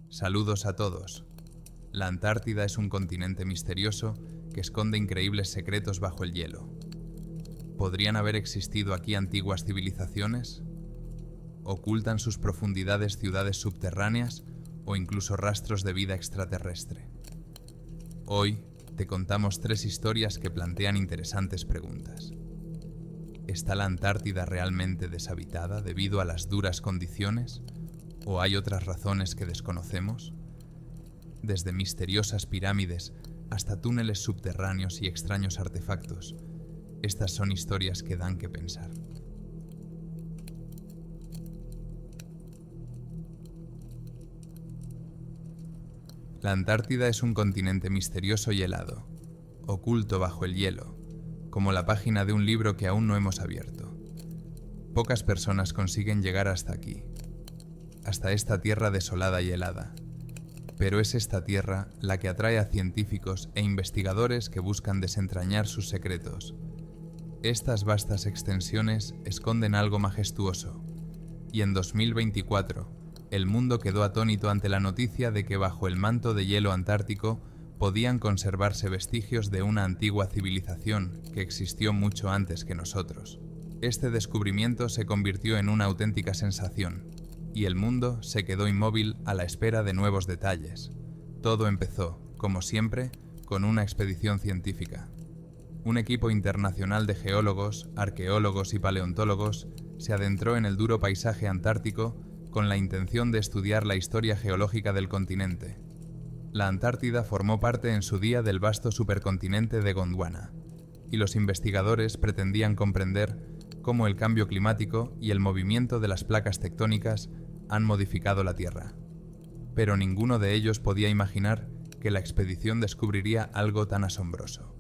Saludos a todos. La Antártida es un continente misterioso que esconde increíbles secretos bajo el hielo. ¿Podrían haber existido aquí antiguas civilizaciones? ¿Ocultan sus profundidades ciudades subterráneas o incluso rastros de vida extraterrestre? Hoy te contamos 3 historias que plantean interesantes preguntas. ¿Está la Antártida realmente deshabitada debido a las duras condiciones? ¿O hay otras razones que desconocemos? Desde misteriosas pirámides hasta túneles subterráneos y extraños artefactos, estas son historias que dan que pensar. La Antártida es un continente misterioso y helado, oculto bajo el hielo, como la página de un libro que aún no hemos abierto. Pocas personas consiguen llegar hasta aquí, hasta esta tierra desolada y helada. Pero es esta tierra la que atrae a científicos e investigadores que buscan desentrañar sus secretos. Estas vastas extensiones esconden algo majestuoso, y en 2024, el mundo quedó atónito ante la noticia de que bajo el manto de hielo antártico podían conservarse vestigios de una antigua civilización que existió mucho antes que nosotros. Este descubrimiento se convirtió en una auténtica sensación, y el mundo se quedó inmóvil a la espera de nuevos detalles. Todo empezó, como siempre, con una expedición científica. Un equipo internacional de geólogos, arqueólogos y paleontólogos se adentró en el duro paisaje antártico con la intención de estudiar la historia geológica del continente. La Antártida formó parte en su día del vasto supercontinente de Gondwana, y los investigadores pretendían comprender cómo el cambio climático y el movimiento de las placas tectónicas han modificado la Tierra. Pero ninguno de ellos podía imaginar que la expedición descubriría algo tan asombroso.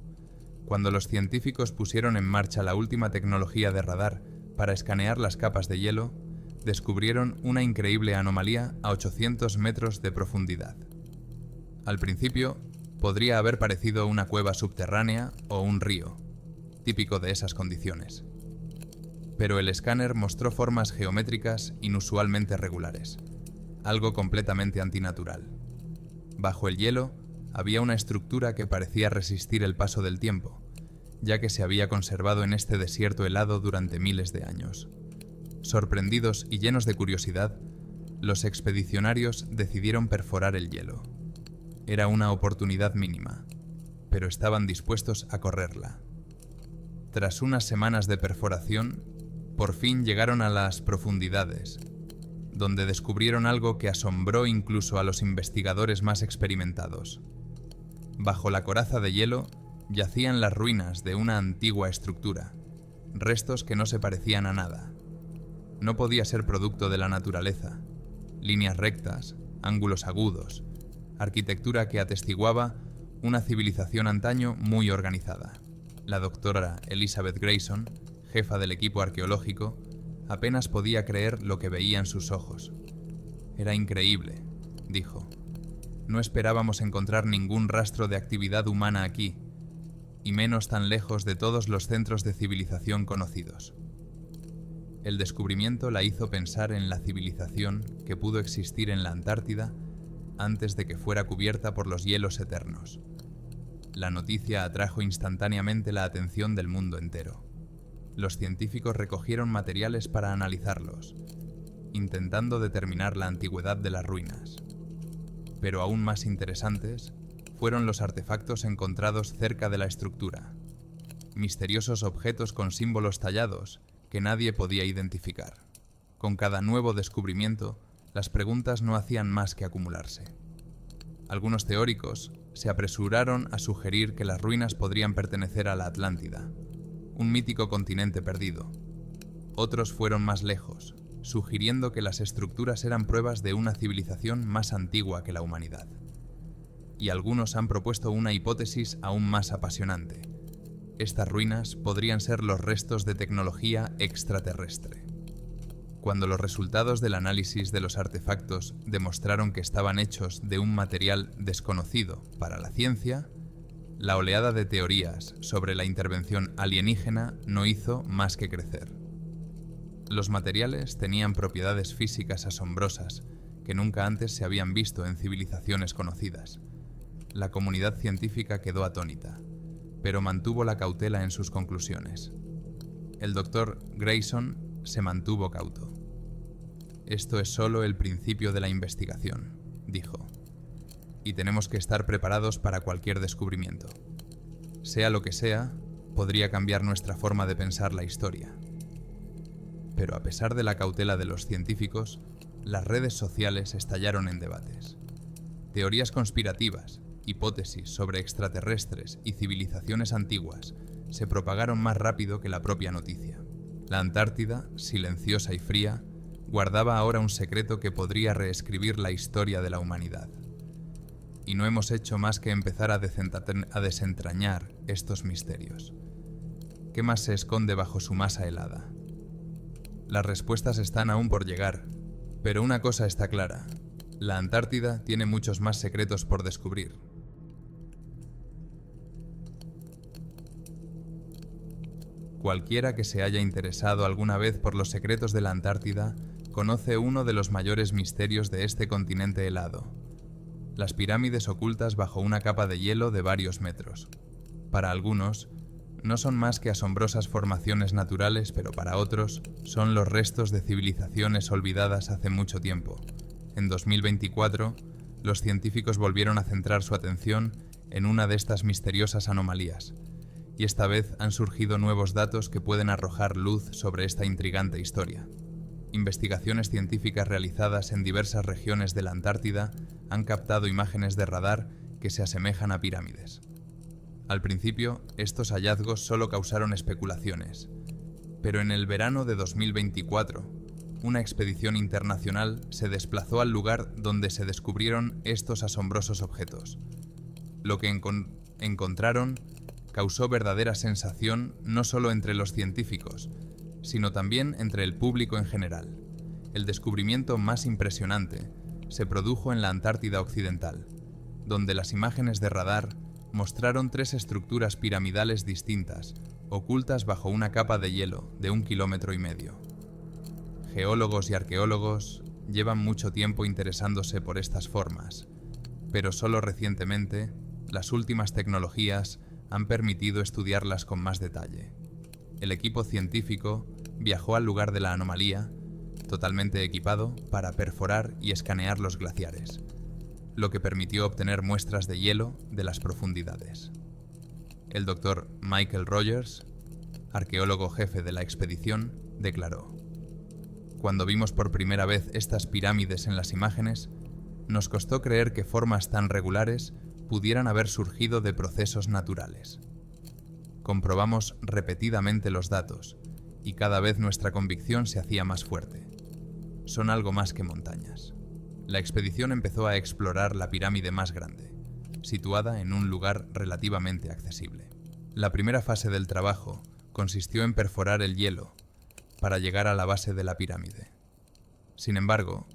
Cuando los científicos pusieron en marcha la última tecnología de radar para escanear las capas de hielo, descubrieron una increíble anomalía a 800 metros de profundidad. Al principio, podría haber parecido una cueva subterránea o un río, típico de esas condiciones. Pero el escáner mostró formas geométricas inusualmente regulares, algo completamente antinatural. Bajo el hielo había una estructura que parecía resistir el paso del tiempo, ya que se había conservado en este desierto helado durante miles de años. Sorprendidos y llenos de curiosidad, los expedicionarios decidieron perforar el hielo. Era una oportunidad mínima, pero estaban dispuestos a correrla. Tras unas semanas de perforación, por fin llegaron a las profundidades, donde descubrieron algo que asombró incluso a los investigadores más experimentados. Bajo la coraza de hielo yacían las ruinas de una antigua estructura, restos que no se parecían a nada. No podía ser producto de la naturaleza. Líneas rectas, ángulos agudos, arquitectura que atestiguaba una civilización antaño muy organizada. La doctora Elizabeth Grayson, jefa del equipo arqueológico, apenas podía creer lo que veía en sus ojos. Era increíble, dijo. No esperábamos encontrar ningún rastro de actividad humana aquí, y menos tan lejos de todos los centros de civilización conocidos. El descubrimiento la hizo pensar en la civilización que pudo existir en la Antártida antes de que fuera cubierta por los hielos eternos. La noticia atrajo instantáneamente la atención del mundo entero. Los científicos recogieron materiales para analizarlos, intentando determinar la antigüedad de las ruinas. Pero aún más interesantes fueron los artefactos encontrados cerca de la estructura, misteriosos objetos con símbolos tallados que nadie podía identificar. Con cada nuevo descubrimiento, las preguntas no hacían más que acumularse. Algunos teóricos se apresuraron a sugerir que las ruinas podrían pertenecer a la Atlántida, un mítico continente perdido. Otros fueron más lejos, sugiriendo que las estructuras eran pruebas de una civilización más antigua que la humanidad. Y algunos han propuesto una hipótesis aún más apasionante. Estas ruinas podrían ser los restos de tecnología extraterrestre. Cuando los resultados del análisis de los artefactos demostraron que estaban hechos de un material desconocido para la ciencia, la oleada de teorías sobre la intervención alienígena no hizo más que crecer. Los materiales tenían propiedades físicas asombrosas que nunca antes se habían visto en civilizaciones conocidas. La comunidad científica quedó atónita, pero mantuvo la cautela en sus conclusiones. El doctor Grayson se mantuvo cauto. «Esto es solo el principio de la investigación», dijo, «y tenemos que estar preparados para cualquier descubrimiento. Sea lo que sea, podría cambiar nuestra forma de pensar la historia». Pero a pesar de la cautela de los científicos, las redes sociales estallaron en debates. Teorías conspirativas, hipótesis sobre extraterrestres y civilizaciones antiguas se propagaron más rápido que la propia noticia. La Antártida, silenciosa y fría, guardaba ahora un secreto que podría reescribir la historia de la humanidad. Y no hemos hecho más que empezar a desentrañar estos misterios. ¿Qué más se esconde bajo su masa helada? Las respuestas están aún por llegar, pero una cosa está clara: la Antártida tiene muchos más secretos por descubrir. Cualquiera que se haya interesado alguna vez por los secretos de la Antártida conoce uno de los mayores misterios de este continente helado: las pirámides ocultas bajo una capa de hielo de varios metros. Para algunos, no son más que asombrosas formaciones naturales, pero para otros son los restos de civilizaciones olvidadas hace mucho tiempo. En 2024, los científicos volvieron a centrar su atención en una de estas misteriosas anomalías, y esta vez han surgido nuevos datos que pueden arrojar luz sobre esta intrigante historia. Investigaciones científicas realizadas en diversas regiones de la Antártida han captado imágenes de radar que se asemejan a pirámides. Al principio, estos hallazgos solo causaron especulaciones, pero en el verano de 2024, una expedición internacional se desplazó al lugar donde se descubrieron estos asombrosos objetos. Lo que encontraron causó verdadera sensación no solo entre los científicos, sino también entre el público en general. El descubrimiento más impresionante se produjo en la Antártida Occidental, donde las imágenes de radar mostraron 3 estructuras piramidales distintas, ocultas bajo una capa de hielo de 1,5 kilómetros. Geólogos y arqueólogos llevan mucho tiempo interesándose por estas formas, pero solo recientemente las últimas tecnologías han permitido estudiarlas con más detalle. El equipo científico viajó al lugar de la anomalía, totalmente equipado para perforar y escanear los glaciares, lo que permitió obtener muestras de hielo de las profundidades. El doctor Michael Rogers, arqueólogo jefe de la expedición, declaró: «Cuando vimos por primera vez estas pirámides en las imágenes, nos costó creer que formas tan regulares pudieran haber surgido de procesos naturales. Comprobamos repetidamente los datos, y cada vez nuestra convicción se hacía más fuerte. Son algo más que montañas». La expedición empezó a explorar la pirámide más grande, situada en un lugar relativamente accesible. La primera fase del trabajo consistió en perforar el hielo para llegar a la base de la pirámide. Sin embargo,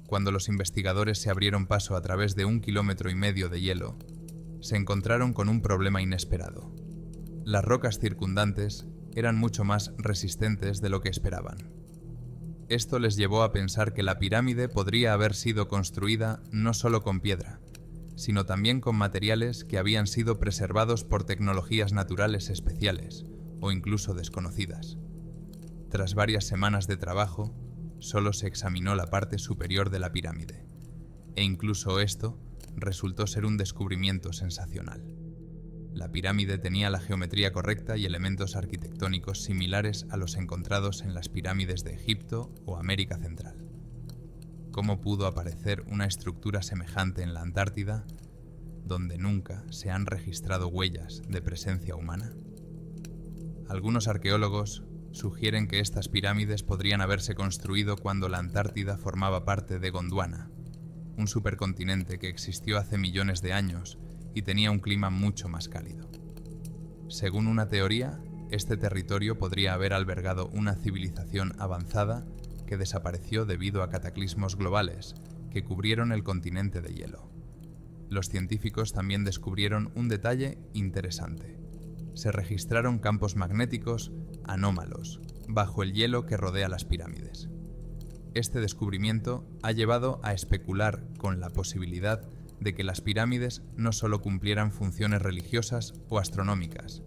cuando los investigadores se abrieron paso a través de 1,5 kilómetros de hielo, se encontraron con un problema inesperado. Las rocas circundantes eran mucho más resistentes de lo que esperaban. Esto les llevó a pensar que la pirámide podría haber sido construida no solo con piedra, sino también con materiales que habían sido preservados por tecnologías naturales especiales o incluso desconocidas. Tras varias semanas de trabajo, solo se examinó la parte superior de la pirámide, e incluso esto resultó ser un descubrimiento sensacional. La pirámide tenía la geometría correcta y elementos arquitectónicos similares a los encontrados en las pirámides de Egipto o América Central. ¿Cómo pudo aparecer una estructura semejante en la Antártida, donde nunca se han registrado huellas de presencia humana? Algunos arqueólogos sugieren que estas pirámides podrían haberse construido cuando la Antártida formaba parte de Gondwana, un supercontinente que existió hace millones de años y tenía un clima mucho más cálido. Según una teoría, este territorio podría haber albergado una civilización avanzada que desapareció debido a cataclismos globales que cubrieron el continente de hielo. Los científicos también descubrieron un detalle interesante. Se registraron campos magnéticos anómalos bajo el hielo que rodea las pirámides. Este descubrimiento ha llevado a especular con la posibilidad de que las pirámides no solo cumplieran funciones religiosas o astronómicas,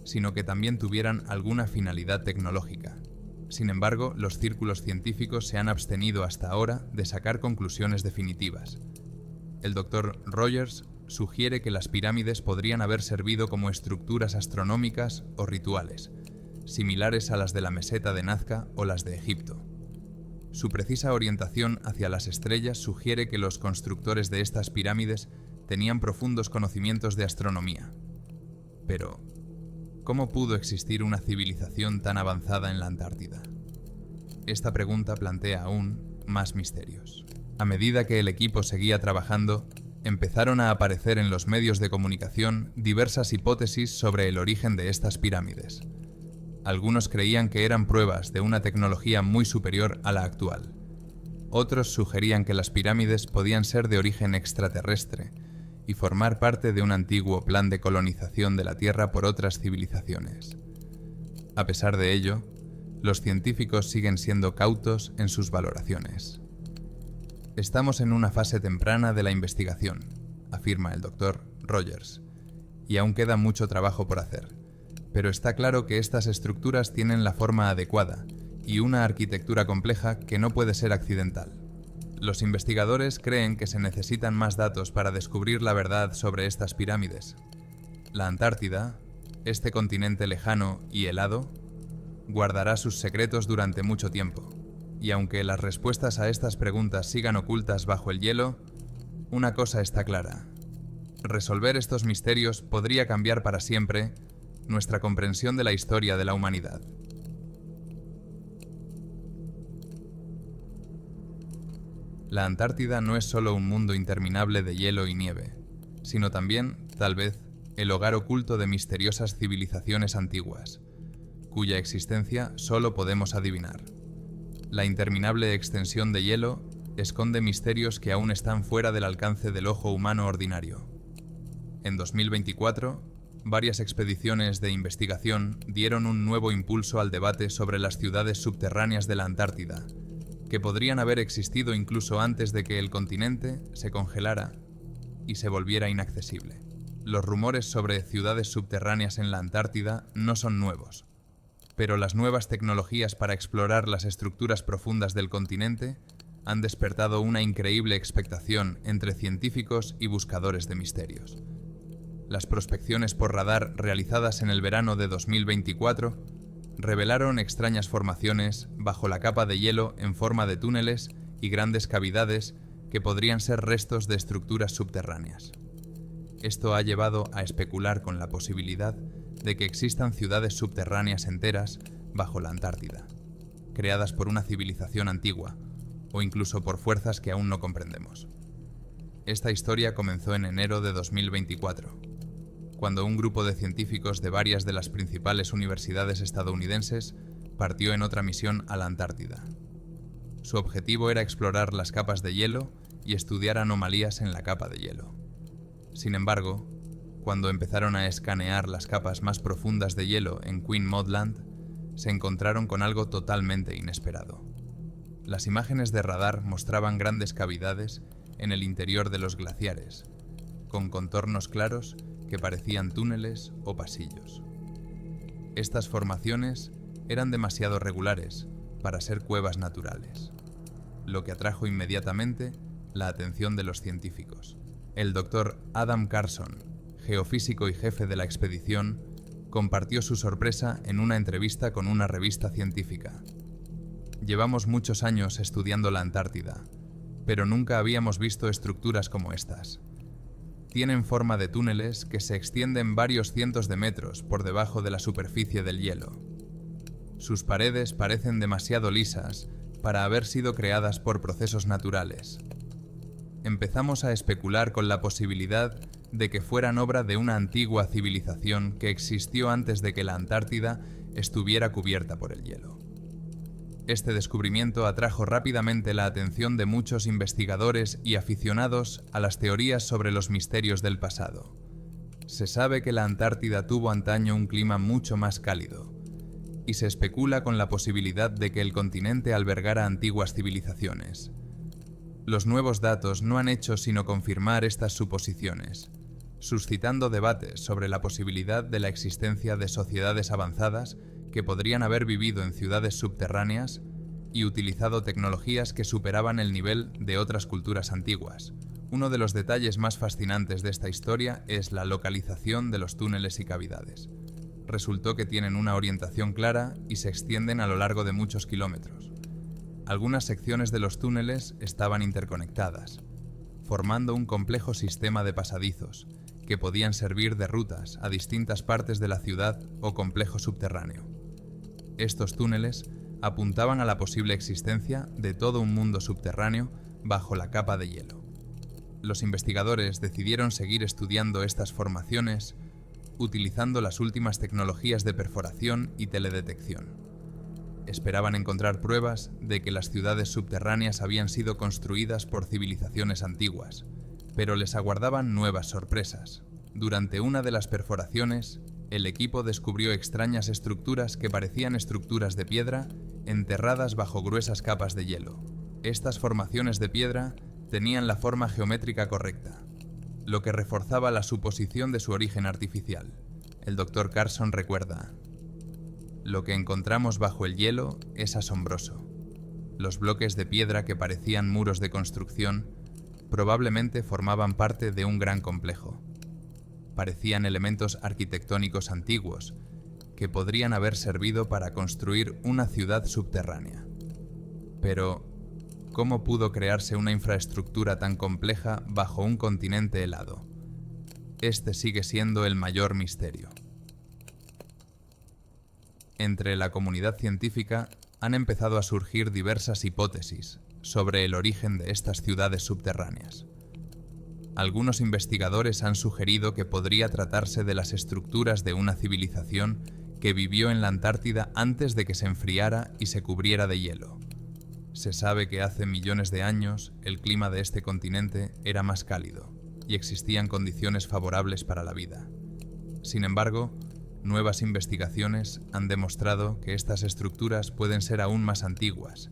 sino que también tuvieran alguna finalidad tecnológica. Sin embargo, los círculos científicos se han abstenido hasta ahora de sacar conclusiones definitivas. El Dr. Rogers sugiere que las pirámides podrían haber servido como estructuras astronómicas o rituales, similares a las de la meseta de Nazca o las de Egipto. Su precisa orientación hacia las estrellas sugiere que los constructores de estas pirámides tenían profundos conocimientos de astronomía. Pero, ¿cómo pudo existir una civilización tan avanzada en la Antártida? Esta pregunta plantea aún más misterios. A medida que el equipo seguía trabajando, empezaron a aparecer en los medios de comunicación diversas hipótesis sobre el origen de estas pirámides. Algunos creían que eran pruebas de una tecnología muy superior a la actual. Otros sugerían que las pirámides podían ser de origen extraterrestre y formar parte de un antiguo plan de colonización de la Tierra por otras civilizaciones. A pesar de ello, los científicos siguen siendo cautos en sus valoraciones. Estamos en una fase temprana de la investigación, afirma el Dr. Rogers, y aún queda mucho trabajo por hacer, pero está claro que estas estructuras tienen la forma adecuada y una arquitectura compleja que no puede ser accidental. Los investigadores creen que se necesitan más datos para descubrir la verdad sobre estas pirámides. La Antártida, este continente lejano y helado, guardará sus secretos durante mucho tiempo. Y aunque las respuestas a estas preguntas sigan ocultas bajo el hielo, una cosa está clara. Resolver estos misterios podría cambiar para siempre nuestra comprensión de la historia de la humanidad. La Antártida no es solo un mundo interminable de hielo y nieve, sino también, tal vez, el hogar oculto de misteriosas civilizaciones antiguas, cuya existencia solo podemos adivinar. La interminable extensión de hielo esconde misterios que aún están fuera del alcance del ojo humano ordinario. En 2024, varias expediciones de investigación dieron un nuevo impulso al debate sobre las ciudades subterráneas de la Antártida, que podrían haber existido incluso antes de que el continente se congelara y se volviera inaccesible. Los rumores sobre ciudades subterráneas en la Antártida no son nuevos, pero las nuevas tecnologías para explorar las estructuras profundas del continente han despertado una increíble expectación entre científicos y buscadores de misterios. Las prospecciones por radar realizadas en el verano de 2024 revelaron extrañas formaciones bajo la capa de hielo en forma de túneles y grandes cavidades que podrían ser restos de estructuras subterráneas. Esto ha llevado a especular con la posibilidad de que existan ciudades subterráneas enteras bajo la Antártida, creadas por una civilización antigua o incluso por fuerzas que aún no comprendemos. Esta historia comenzó en enero de 2024, cuando un grupo de científicos de varias de las principales universidades estadounidenses partió en otra misión a la Antártida. Su objetivo era explorar las capas de hielo y estudiar anomalías en la capa de hielo. Sin embargo, cuando empezaron a escanear las capas más profundas de hielo en Queen Mud Land, se encontraron con algo totalmente inesperado. Las imágenes de radar mostraban grandes cavidades en el interior de los glaciares, con contornos claros que parecían túneles o pasillos. Estas formaciones eran demasiado regulares para ser cuevas naturales, lo que atrajo inmediatamente la atención de los científicos. El Dr. Adam Carson, geofísico y jefe de la expedición, compartió su sorpresa en una entrevista con una revista científica. Llevamos muchos años estudiando la Antártida, pero nunca habíamos visto estructuras como estas. Tienen forma de túneles que se extienden varios cientos de metros por debajo de la superficie del hielo. Sus paredes parecen demasiado lisas para haber sido creadas por procesos naturales. Empezamos a especular con la posibilidad de que fueran obra de una antigua civilización que existió antes de que la Antártida estuviera cubierta por el hielo. Este descubrimiento atrajo rápidamente la atención de muchos investigadores y aficionados a las teorías sobre los misterios del pasado. Se sabe que la Antártida tuvo antaño un clima mucho más cálido, y se especula con la posibilidad de que el continente albergara antiguas civilizaciones. Los nuevos datos no han hecho sino confirmar estas suposiciones, suscitando debates sobre la posibilidad de la existencia de sociedades avanzadas que podrían haber vivido en ciudades subterráneas y utilizado tecnologías que superaban el nivel de otras culturas antiguas. Uno de los detalles más fascinantes de esta historia es la localización de los túneles y cavidades. Resultó que tienen una orientación clara y se extienden a lo largo de muchos kilómetros. Algunas secciones de los túneles estaban interconectadas, formando un complejo sistema de pasadizos que podían servir de rutas a distintas partes de la ciudad o complejo subterráneo. Estos túneles apuntaban a la posible existencia de todo un mundo subterráneo bajo la capa de hielo. Los investigadores decidieron seguir estudiando estas formaciones utilizando las últimas tecnologías de perforación y teledetección. Esperaban encontrar pruebas de que las ciudades subterráneas habían sido construidas por civilizaciones antiguas, pero les aguardaban nuevas sorpresas. Durante una de las perforaciones, el equipo descubrió extrañas estructuras que parecían estructuras de piedra enterradas bajo gruesas capas de hielo. Estas formaciones de piedra tenían la forma geométrica correcta, lo que reforzaba la suposición de su origen artificial. El Dr. Carson recuerda: lo que encontramos bajo el hielo es asombroso. Los bloques de piedra que parecían muros de construcción probablemente formaban parte de un gran complejo. Parecían elementos arquitectónicos antiguos que podrían haber servido para construir una ciudad subterránea. Pero, ¿cómo pudo crearse una infraestructura tan compleja bajo un continente helado? Este sigue siendo el mayor misterio. Entre la comunidad científica han empezado a surgir diversas hipótesis sobre el origen de estas ciudades subterráneas. Algunos investigadores han sugerido que podría tratarse de las estructuras de una civilización que vivió en la Antártida antes de que se enfriara y se cubriera de hielo. Se sabe que hace millones de años el clima de este continente era más cálido y existían condiciones favorables para la vida. Sin embargo, nuevas investigaciones han demostrado que estas estructuras pueden ser aún más antiguas,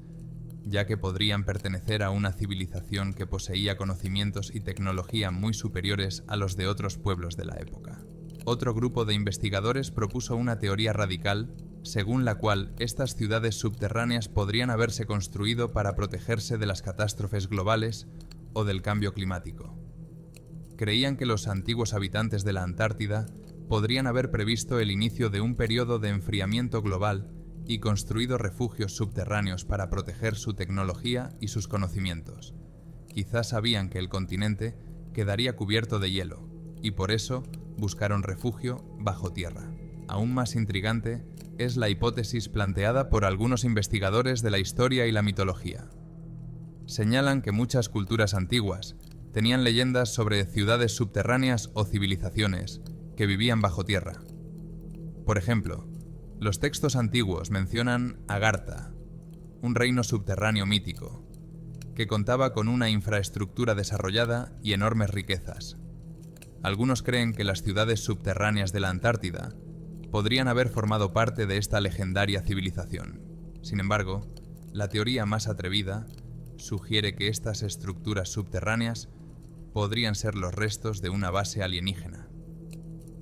ya que podrían pertenecer a una civilización que poseía conocimientos y tecnología muy superiores a los de otros pueblos de la época. Otro grupo de investigadores propuso una teoría radical, según la cual estas ciudades subterráneas podrían haberse construido para protegerse de las catástrofes globales o del cambio climático. Creían que los antiguos habitantes de la Antártida podrían haber previsto el inicio de un periodo de enfriamiento global y construido refugios subterráneos para proteger su tecnología y sus conocimientos. Quizás sabían que el continente quedaría cubierto de hielo, y por eso buscaron refugio bajo tierra. Aún más intrigante es la hipótesis planteada por algunos investigadores de la historia y la mitología. Señalan que muchas culturas antiguas tenían leyendas sobre ciudades subterráneas o civilizaciones que vivían bajo tierra. Por ejemplo, los textos antiguos mencionan Agartha, un reino subterráneo mítico, que contaba con una infraestructura desarrollada y enormes riquezas. Algunos creen que las ciudades subterráneas de la Antártida podrían haber formado parte de esta legendaria civilización. Sin embargo, la teoría más atrevida sugiere que estas estructuras subterráneas podrían ser los restos de una base alienígena.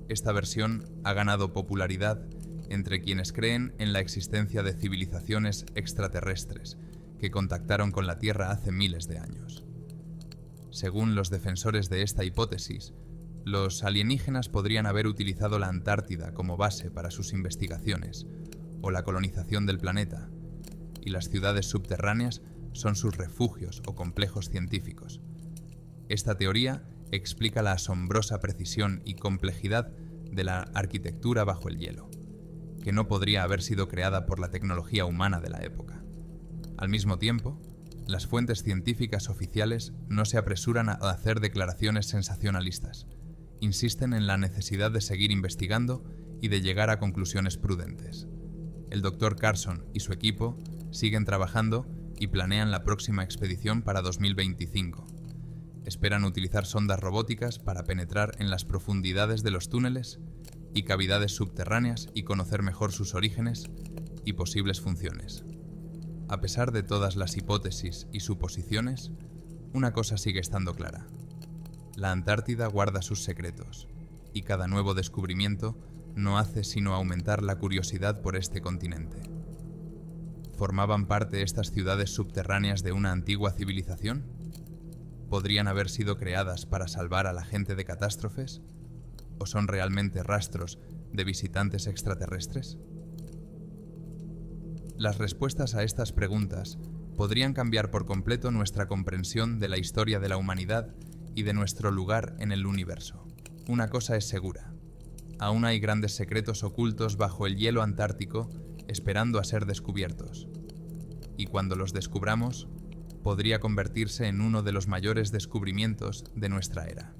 Esta versión ha ganado popularidad entre quienes creen en la existencia de civilizaciones extraterrestres que contactaron con la Tierra hace miles de años. Según los defensores de esta hipótesis, los alienígenas podrían haber utilizado la Antártida como base para sus investigaciones o la colonización del planeta, y las ciudades subterráneas son sus refugios o complejos científicos. Esta teoría explica la asombrosa precisión y complejidad de la arquitectura bajo el hielo, que no podría haber sido creada por la tecnología humana de la época. Al mismo tiempo, las fuentes científicas oficiales no se apresuran a hacer declaraciones sensacionalistas. Insisten en la necesidad de seguir investigando y de llegar a conclusiones prudentes. El Dr. Carson y su equipo siguen trabajando y planean la próxima expedición para 2025. Esperan utilizar sondas robóticas para penetrar en las profundidades de los túneles y cavidades subterráneas y conocer mejor sus orígenes y posibles funciones. A pesar de todas las hipótesis y suposiciones, una cosa sigue estando clara. La Antártida guarda sus secretos, y cada nuevo descubrimiento no hace sino aumentar la curiosidad por este continente. ¿Formaban parte estas ciudades subterráneas de una antigua civilización? ¿Podrían haber sido creadas para salvar a la gente de catástrofes? ¿O son realmente rastros de visitantes extraterrestres? Las respuestas a estas preguntas podrían cambiar por completo nuestra comprensión de la historia de la humanidad y de nuestro lugar en el universo. Una cosa es segura: aún hay grandes secretos ocultos bajo el hielo antártico esperando a ser descubiertos. Y cuando los descubramos, podría convertirse en uno de los mayores descubrimientos de nuestra era.